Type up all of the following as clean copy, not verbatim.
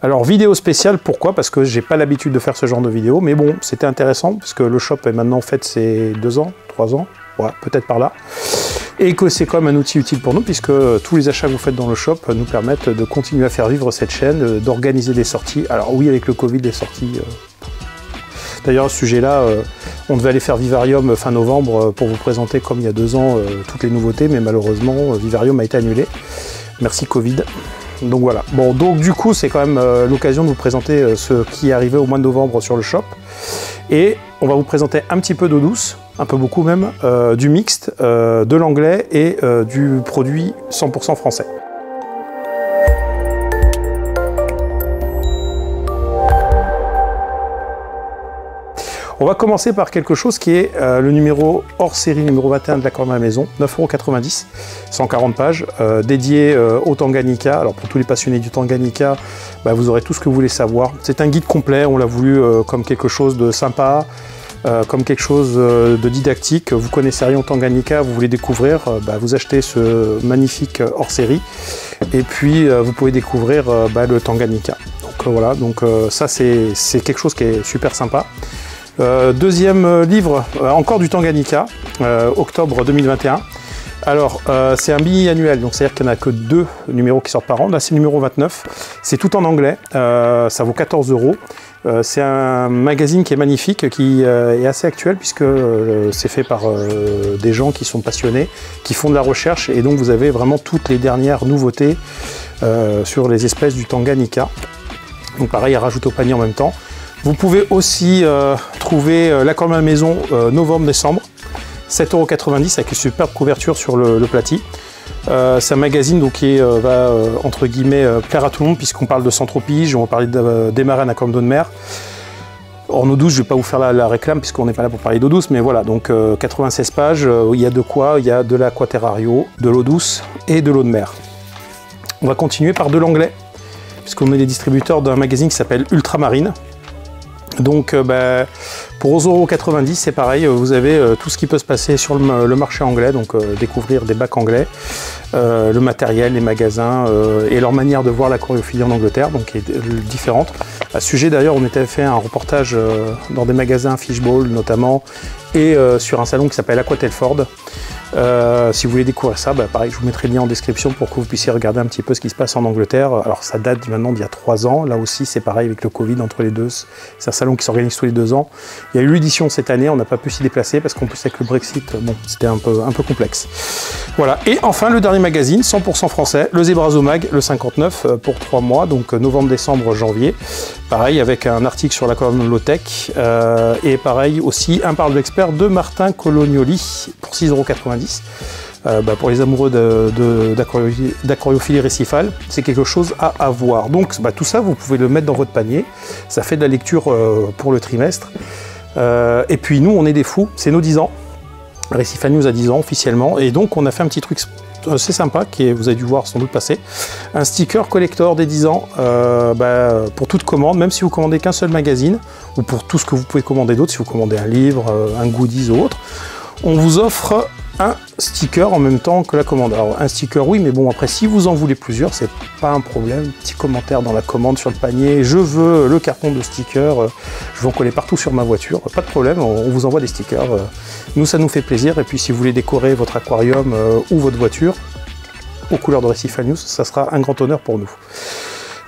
Alors vidéo spéciale, pourquoi? Parce que j'ai pas l'habitude de faire ce genre de vidéo, mais bon, c'était intéressant, parce que le shop est maintenant fait ses 2 ans, 3 ans, ouais, peut-être par là, et que c'est quand même un outil utile pour nous, puisque tous les achats que vous faites dans le shop nous permettent de continuer à faire vivre cette chaîne, d'organiser des sorties. Alors oui, avec le Covid, les sorties... D'ailleurs, à ce sujet-là, on devait aller faire Vivarium fin novembre pour vous présenter, comme il y a 2 ans, toutes les nouveautés, mais malheureusement, Vivarium a été annulé. Merci Covid. Donc voilà. Bon, donc du coup, c'est quand même l'occasion de vous présenter ce qui est arrivé au mois de novembre sur le shop. Et on va vous présenter un petit peu d'eau douce, un peu beaucoup même, du mixte, de l'anglais et du produit 100% français. On va commencer par quelque chose qui est le numéro hors série numéro 21 de l'Aquarium à la maison, 9,90 €, 140 pages, dédié au Tanganyika. Alors pour tous les passionnés du Tanganyika, bah, vous aurez tout ce que vous voulez savoir. C'est un guide complet, on l'a voulu comme quelque chose de sympa, comme quelque chose de didactique. Vous connaissez rien au Tanganyika, vous voulez découvrir, bah, vous achetez ce magnifique hors série et puis vous pouvez découvrir bah, le Tanganyika. Donc voilà, donc ça c'est quelque chose qui est super sympa. Deuxième livre, encore du Tanganyika, octobre 2021. Alors, c'est un biannuel, donc c'est-à-dire qu'il n'y en a que 2 numéros qui sortent par an. Là, c'est le numéro 29. C'est tout en anglais. Ça vaut 14 €. C'est un magazine qui est magnifique, qui est assez actuel, puisque c'est fait par des gens qui sont passionnés, qui font de la recherche. Et donc, vous avez vraiment toutes les dernières nouveautés sur les espèces du Tanganyika. Donc, pareil, à rajouter au panier en même temps. Vous pouvez aussi trouver l'Aquarium à la maison novembre-décembre, 7,90 € avec une superbe couverture sur le platy. C'est un magazine donc, qui va, entre guillemets, plaire à tout le monde, puisqu'on parle de Centropige, on va parler des marins aquarium d'eau de mer. En eau douce, je ne vais pas vous faire la réclame, puisqu'on n'est pas là pour parler d'eau douce, mais voilà, donc 96 pages, il y a de quoi, il y a de l'aquaterrario, de l'eau douce et de l'eau de mer. On va continuer par de l'anglais, puisqu'on est les distributeurs d'un magazine qui s'appelle Ultramarine. Donc bah, pour 11,90 €, c'est pareil, vous avez tout ce qui peut se passer sur le marché anglais, donc découvrir des bacs anglais, le matériel, les magasins et leur manière de voir l'aquariophilie en Angleterre, donc qui est différente. À ce sujet d'ailleurs, on était fait un reportage dans des magasins Fishbowl notamment, et sur un salon qui s'appelle Aquatelford. Si vous voulez découvrir ça, bah, pareil, je vous mettrai le lien en description pour que vous puissiez regarder un petit peu ce qui se passe en Angleterre. Alors ça date maintenant d'il y a 3 ans, là aussi c'est pareil avec le Covid entre les deux, c'est un salon qui s'organise tous les 2 ans. Il y a eu l'édition cette année, on n'a pas pu s'y déplacer parce qu'en plus avec le Brexit, bon, c'était un peu complexe. Voilà, et enfin le dernier magazine, 100% français, le Zebrazomag, le 59 pour 3 mois, donc novembre, décembre, janvier. Pareil avec un article sur l'aquarium low-tech et pareil aussi un parle d'expert de Martin Colognoli pour 6,90 €. Bah pour les amoureux d'aquariophilie récifale, c'est quelque chose à avoir. Donc bah, tout ça, vous pouvez le mettre dans votre panier. Ça fait de la lecture pour le trimestre. Et puis nous, on est des fous. C'est nos 10 ans. Récifal News a 10 ans officiellement. Et donc, on a fait un petit truc assez sympa, qui est, vous avez dû voir sans doute passer. Un sticker collector des 10 ans bah, pour toute commande, même si vous commandez qu'un seul magazine, ou pour tout ce que vous pouvez commander d'autre, si vous commandez un livre, un goodies ou autre. On vous offre un sticker en même temps que la commande. Alors un sticker oui, mais bon après si vous en voulez plusieurs, c'est pas un problème. Petit commentaire dans la commande sur le panier, je veux le carton de stickers, je vais en coller partout sur ma voiture, pas de problème, on vous envoie des stickers. Nous ça nous fait plaisir, et puis si vous voulez décorer votre aquarium ou votre voiture aux couleurs de Récifal News, ça sera un grand honneur pour nous.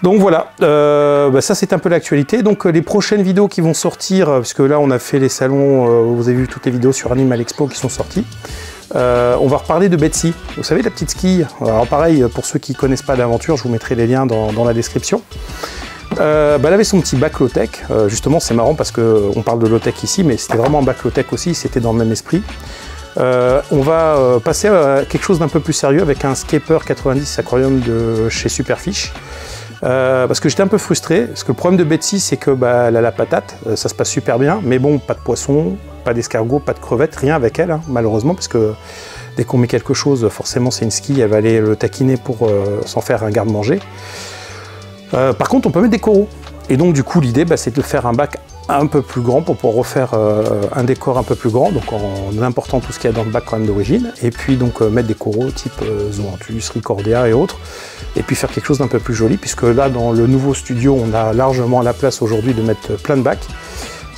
Donc voilà, bah ça c'est un peu l'actualité. Donc les prochaines vidéos qui vont sortir, puisque là on a fait les salons, vous avez vu toutes les vidéos sur Animal Expo qui sont sorties. On va reparler de Betsy, vous savez la petite skille. Alors pareil, pour ceux qui ne connaissent pas l'aventure, je vous mettrai les liens dans la description. Bah, elle avait son petit bac low-tech, justement c'est marrant parce qu'on parle de low-tech ici, mais c'était vraiment un bac low-tech aussi, c'était dans le même esprit. On va passer à quelque chose d'un peu plus sérieux avec un Skaper 90 aquarium de chez Superfish. Parce que j'étais un peu frustré, parce que le problème de Betsy c'est que bah, elle a la patate, ça se passe super bien, mais bon, pas de poisson, pas d'escargot, pas de crevettes, rien avec elle, hein, malheureusement, parce que dès qu'on met quelque chose, forcément c'est une skie, elle va aller le taquiner pour s'en faire un garde-manger. Par contre, on peut mettre des coraux, et donc du coup l'idée bah, c'est de faire un bac un peu plus grand pour pouvoir refaire un décor un peu plus grand, donc en important tout ce qu'il y a dans le bac quand même d'origine, et puis donc mettre des coraux type Zoanthus, Ricordia et autres, et puis faire quelque chose d'un peu plus joli, puisque là dans le nouveau studio on a largement la place aujourd'hui de mettre plein de bacs.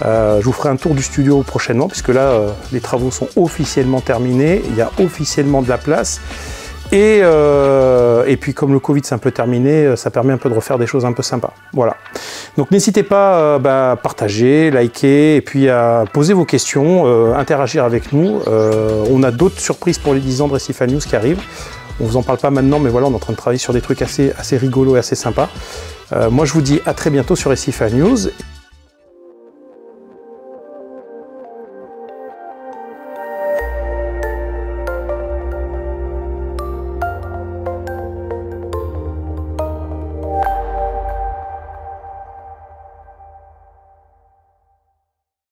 Je vous ferai un tour du studio prochainement, puisque là les travaux sont officiellement terminés, il y a officiellement de la place. Et puis comme le Covid c'est un peu terminé, ça permet un peu de refaire des choses un peu sympas. Voilà. Donc n'hésitez pas à partager, liker, et puis à poser vos questions, interagir avec nous. On a d'autres surprises pour les 10 ans de Récifal News qui arrivent. On vous en parle pas maintenant, mais voilà, on est en train de travailler sur des trucs assez rigolos et assez sympas. Moi je vous dis à très bientôt sur Récifal News.